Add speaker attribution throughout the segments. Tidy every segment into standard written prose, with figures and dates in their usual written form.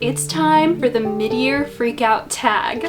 Speaker 1: It's time for the mid-year freakout tag.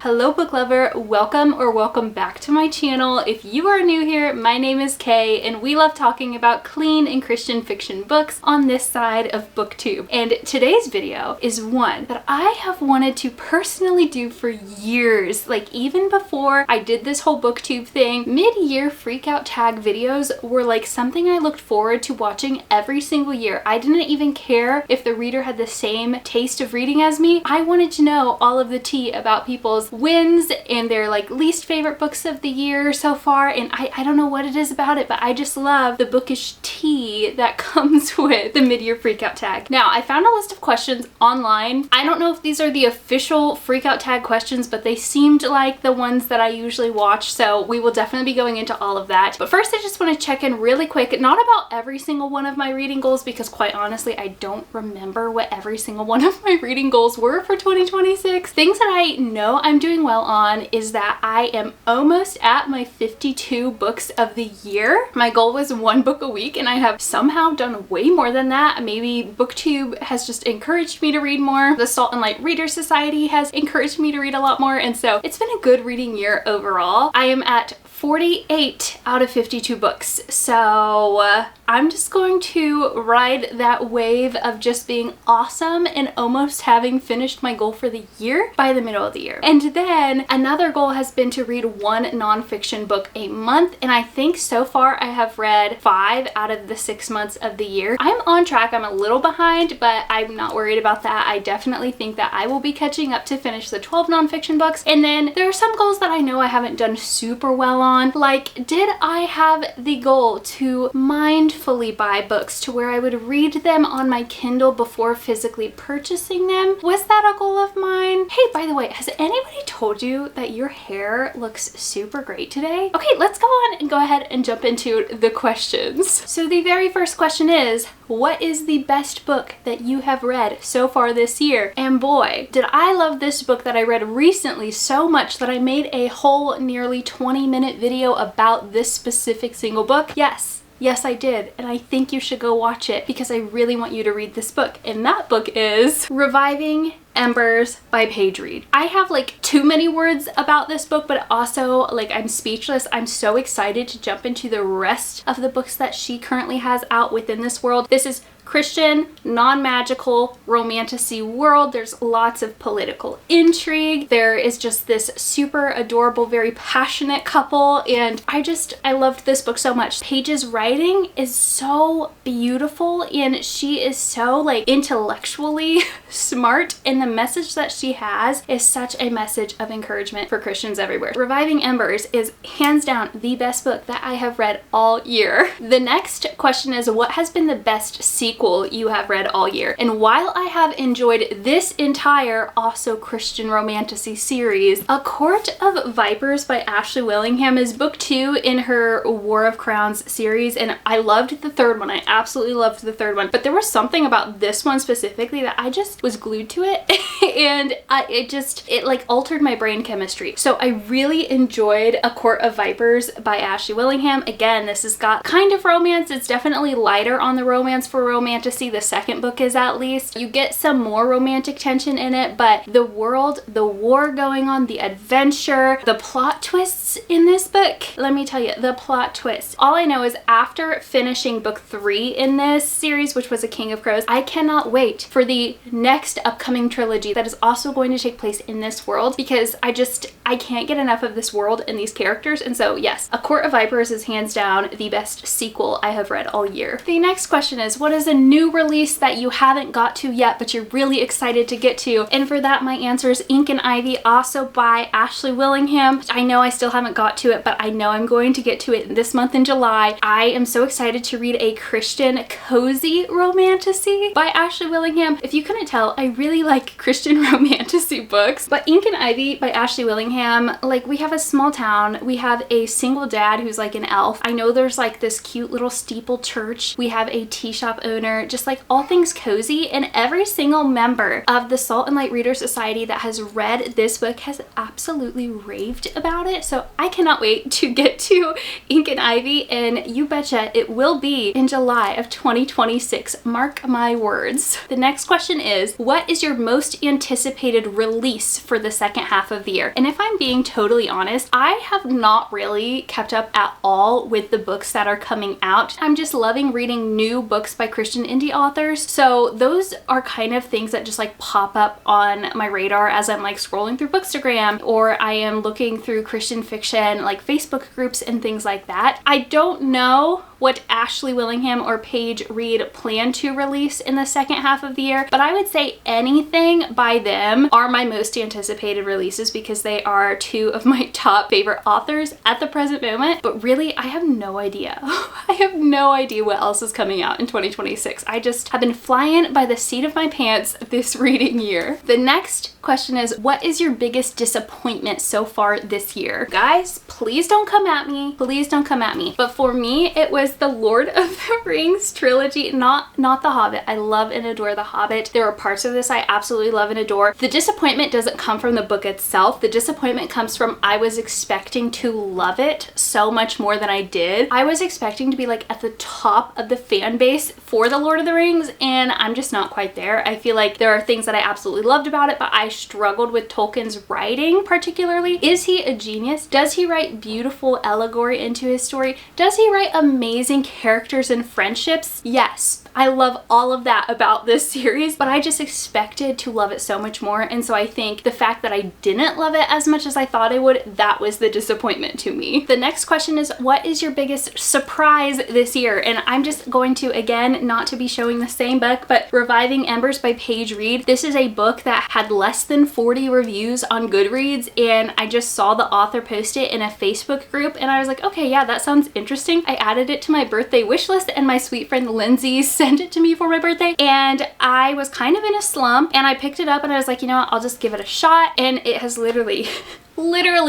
Speaker 1: Hello book lover, welcome back to my channel. If you are new here, my name is Kay and we love talking about clean and Christian fiction books on this side of BookTube. And today's video is one that I have wanted to personally do for years. Like even before I did this whole BookTube thing, mid-year freakout tag videos were like something I looked forward to watching every single year. I didn't even care if the reader had the same taste of reading as me. I wanted to know all of the tea about people's wins and their like least favorite books of the year so far, and I don't know what it is about it, but I just love the bookish tea that comes with the mid-year freakout tag. Now I found a list of questions online. I don't know if these are the official freakout tag questions, but they seemed like the ones that I usually watch, so we will definitely be going into all of that. But first I just want to check in really quick, not about every single one of my reading goals, because quite honestly I don't remember what every single one of my reading goals were for 2026. Things that I know I'm doing well on is that I am almost at my 52 books of the year. My goal was one book a week and I have somehow done way more than that. Maybe BookTube has just encouraged me to read more. The Salt and Light Reader Society has encouraged me to read a lot more, and so it's been a good reading year overall. I am at 48 out of 52 books, so I'm just going to ride that wave of just being awesome and almost having finished my goal for the year by the middle of the year. And then another goal has been to read one nonfiction book a month, and I think so far I have read 5 out of the 6 months of the year. I'm on track. I'm a little behind, but I'm not worried about that. I definitely think that I will be catching up to finish the 12 nonfiction books. And then there are some goals that I know I haven't done super well on. Like, did I have the goal to mindfully buy books to where I would read them on my Kindle before physically purchasing them? Was that a goal of mine? Hey, by the way, has anybody told you that your hair looks super great today? Okay, let's go on and go ahead and jump into the questions. So the very first question is, what is the best book that you have read so far this year? And boy, did I love this book that I read recently so much that I made a whole nearly 20-minute video about this specific single book. Yes, I did, and I think you should go watch it because I really want you to read this book. And that book is Reviving Embers by Paige Reed. I have like too many words about this book, but also like I'm speechless. I'm so excited to jump into the rest of the books that she currently has out within this world. This is Christian, non-magical, romantasy world. There's lots of political intrigue. There is just this super adorable, very passionate couple, and I loved this book so much. Paige's writing is so beautiful and she is so like intellectually smart, and the message that she has is such a message of encouragement for Christians everywhere. Reviving Embers is hands down the best book that I have read all year. The next question is, what has been the best sequel you have read all year? And while I have enjoyed this entire also Christian romantasy series, A Court of Vipers by Ashley Willingham is book 2 in her War of Crowns series, and I loved the third one. I absolutely loved the third one, but there was something about this one specifically that I just was glued to it and it like altered my brain chemistry. So I really enjoyed A Court of Vipers by Ashley Willingham. Again, this has got kind of romance. It's definitely lighter on the romance for romantasy. The second book is, at least. You get some more romantic tension in it, but the world, the war going on, the adventure, the plot twists in this book, let me tell you, the plot twist. All I know is after finishing book 3 in this series, which was A King of Crows, I cannot wait for the next upcoming trilogy that is also going to take place in this world, because I can't get enough of this world and these characters. And so yes, A Court of Vipers is hands down the best sequel I have read all year. The next question is, what is a new release that you haven't got to yet but you're really excited to get to? And for that, my answer is Ink and Ivy, also by Ashley Willingham. I know I still haven't got to it, but I know I'm going to get to it this month in July. I am so excited to read a Christian cozy romantasy by Ashley Willingham. If you couldn't tell, I really like Christian romantasy books. But Ink and Ivy by Ashley Willingham, like, we have a small town. We have a single dad who's like an elf. I know there's like this cute little steeple church. We have a tea shop owner owner, just like all things cozy, and every single member of the Salt and Light Reader Society that has read this book has absolutely raved about it. So I cannot wait to get to Ink and Ivy, and you betcha it will be in July of 2026. Mark my words. The next question is, what is your most anticipated release for the second half of the year? And if I'm being totally honest, I have not really kept up at all with the books that are coming out. I'm just loving reading new books by Christian indie authors. So those are kind of things that just like pop up on my radar as I'm like scrolling through Bookstagram, or I am looking through Christian fiction like Facebook groups and things like that. I don't know what Ashley Willingham or Paige Reed plan to release in the second half of the year, but I would say anything by them are my most anticipated releases because they are two of my top favorite authors at the present moment. But really, I have no idea. I have no idea what else is coming out in 2026. I just have been flying by the seat of my pants this reading year. The next question is, what is your biggest disappointment so far this year? Guys, please don't come at me. Please don't come at me. But for me, it was the Lord of the Rings trilogy, not The Hobbit. I love and adore The Hobbit. There are parts of this I absolutely love and adore. The disappointment doesn't come from the book itself. The disappointment comes from I was expecting to love it so much more than I did. I was expecting to be like at the top of the fan base for The Lord of the Rings, and I'm just not quite there. I feel like there are things that I absolutely loved about it, but I struggled with Tolkien's writing particularly. Is he a genius? Does he write beautiful allegory into his story? Does he write amazing characters and friendships? Yes. I love all of that about this series, but I just expected to love it so much more. And so I think the fact that I didn't love it as much as I thought I would, that was the disappointment to me. The next question is, what is your biggest surprise this year? And I'm just going to, again, not to be showing the same book, but Reviving Embers by Paige Reed. This is a book that had less than 40 reviews on Goodreads, and I just saw the author post it in a Facebook group, and I was like, okay, yeah, that sounds interesting. I added it to my birthday wish list, and my sweet friend Lindsay sent it to me for my birthday, and I was kind of in a slump, and I picked it up and I was like, you know what, I'll just give it a shot, and it has literally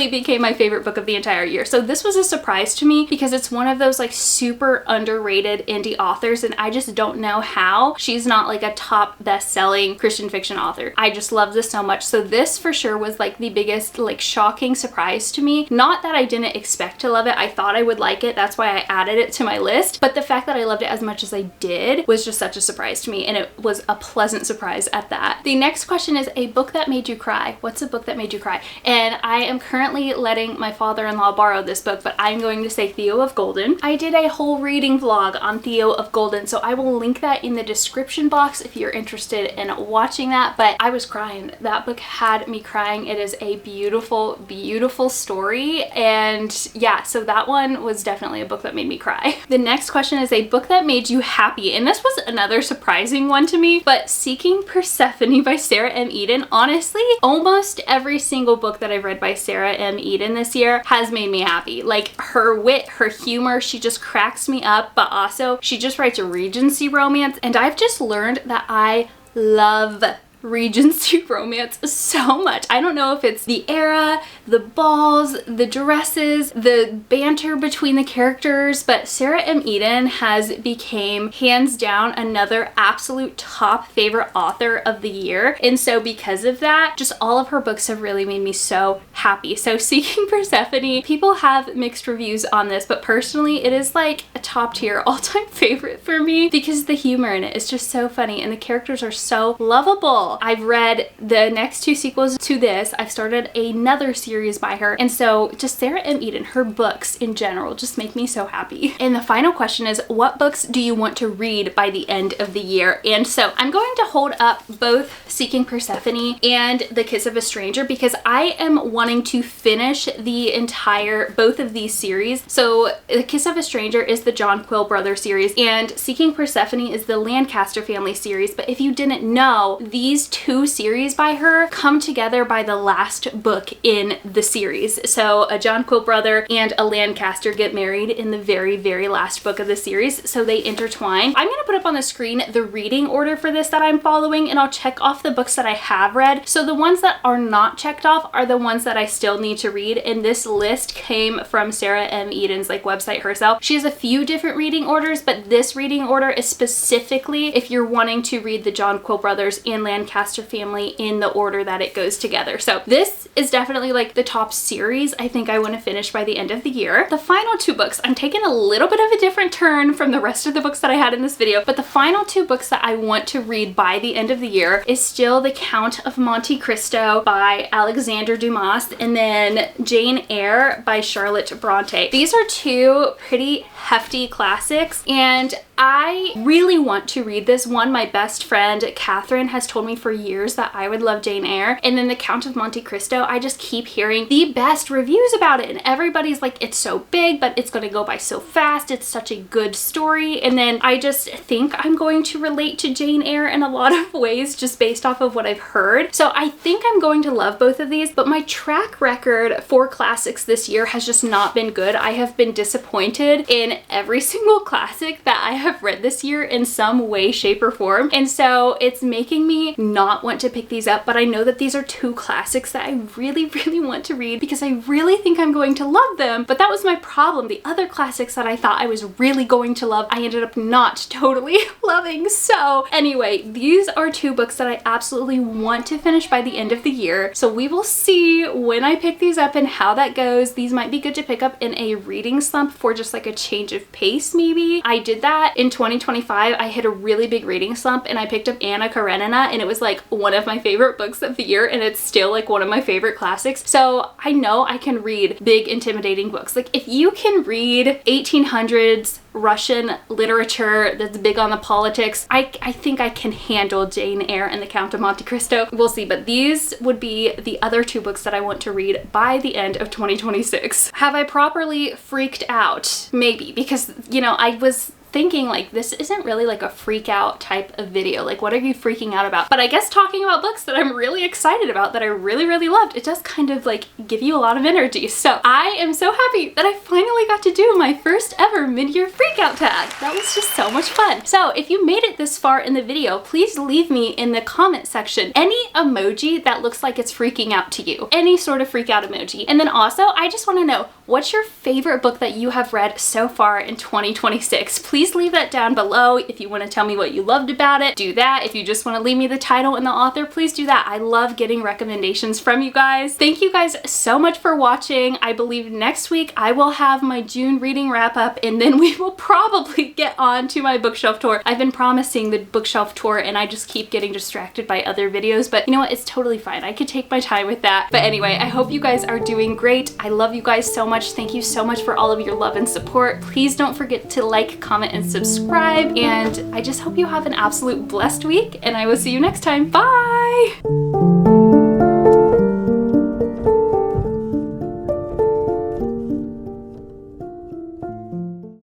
Speaker 1: became my favorite book of the entire year. So this was a surprise to me because it's one of those like super underrated indie authors, and I just don't know how she's not like a top best-selling Christian fiction author. I just love this so much. So this for sure was like the biggest like shocking surprise to me. Not that I didn't expect to love it. I thought I would like it. That's why I added it to my list. But the fact that I loved it as much as I did was just such a surprise to me, and it was a pleasant surprise at that. The next question is a book that made you cry. What's a book that made you cry? And I am currently letting my father-in-law borrow this book, but I'm going to say Theo of Golden. I did a whole reading vlog on Theo of Golden, so I will link that in the description box if you're interested in watching that. But I was crying. That book had me crying. It is a beautiful, beautiful story, and yeah, so that one was definitely a book that made me cry. The next question is a book that made you happy, and this was another surprising one to me, but Seeking Persephone by Sarah M. Eden. Honestly, almost every single book that I've read by Sarah M. Eden this year has made me happy. Like her wit, her humor, she just cracks me up, but also she just writes a Regency romance, and I've just learned that I love Regency romance so much. I don't know if it's the era, the balls, the dresses, the banter between the characters, but Sarah M. Eden has became hands down another absolute top favorite author of the year. And so because of that, just all of her books have really made me so happy. So Seeking Persephone, people have mixed reviews on this, but personally it is like a top tier all-time favorite for me because the humor in it is just so funny and the characters are so lovable. I've read the next two sequels to this. I've started another series by her. And so just Sarah M. Eden, her books in general just make me so happy. And the final question is, what books do you want to read by the end of the year? And so I'm going to hold up both Seeking Persephone and The Kiss of a Stranger because I am wanting to finish the entire, both of these series. So The Kiss of a Stranger is the John Quill Brothers series, and Seeking Persephone is the Lancaster family series. But if you didn't know, these these two series by her come together by the last book in the series. So a John Quill brother and a Lancaster get married in the very, very last book of the series, so they intertwine. I'm gonna put up on the screen the reading order for this that I'm following, and I'll check off the books that I have read. So the ones that are not checked off are the ones that I still need to read, and this list came from Sarah M. Eden's website herself. She has a few different reading orders, but this reading order is specifically if you're wanting to read the John Quill brothers and Lancaster family in the order that it goes together. So this is definitely the top series I think I want to finish by the end of the year. The final two books, I'm taking a little bit of a different turn from the rest of the books that I had in this video, but the final two books that I want to read by the end of the year is still The Count of Monte Cristo by Alexander Dumas and then Jane Eyre by Charlotte Bronte. These are two pretty hefty classics, and I really want to read this one. My best friend Catherine has told me for years that I would love Jane Eyre, and then The Count of Monte Cristo, I just keep hearing the best reviews about it, and everybody's like, it's so big, but it's gonna go by so fast, it's such a good story. And then I just think I'm going to relate to Jane Eyre in a lot of ways just based off of what I've heard. So I think I'm going to love both of these, but my track record for classics this year has just not been good. I have been disappointed in every single classic that I have read this year in some way, shape, or form. And so it's making me not want to pick these up, but I know that these are two classics that I really, really want to read because I really think I'm going to love them. But that was my problem. The other classics that I thought I was really going to love, I ended up not totally loving. So anyway, these are two books that I absolutely want to finish by the end of the year. So we will see when I pick these up and how that goes. These might be good to pick up in a reading slump for just a change of pace maybe. I did that in 2025. I hit a really big reading slump and I picked up Anna Karenina, and it was one of my favorite books of the year, and it's still one of my favorite classics. So I know I can read big, intimidating books. If you can read 1800s Russian literature that's big on the politics, I think I can handle Jane Eyre and The Count of Monte Cristo. We'll see, but these would be the other two books that I want to read by the end of 2026. Have I properly freaked out? Maybe, because I was thinking this isn't really a freak out type of video. What are you freaking out about? But I guess talking about books that I'm really excited about, that I really, really loved, it does kind of give you a lot of energy. So I am so happy that I finally got to do my first ever mid-year freak out tag. That was just so much fun. So if you made it this far in the video, please leave me in the comment section any emoji that looks like it's freaking out to you. Any sort of freak out emoji. And then also, I just want to know, what's your favorite book that you have read so far in 2026? Please leave that down below. If you want to tell me what you loved about it, do that. If you just want to leave me the title and the author, please do that. I love getting recommendations from you guys. Thank you guys so much for watching. I believe next week I will have my June reading wrap up, and then we will probably get on to my bookshelf tour. I've been promising the bookshelf tour and I just keep getting distracted by other videos, but you know what? It's totally fine. I could take my time with that. But anyway, I hope you guys are doing great. I love you guys so much. Thank you so much for all of your love and support. Please don't forget to like, comment, and subscribe. And I just hope you have an absolute blessed week, and I will see you next time. Bye!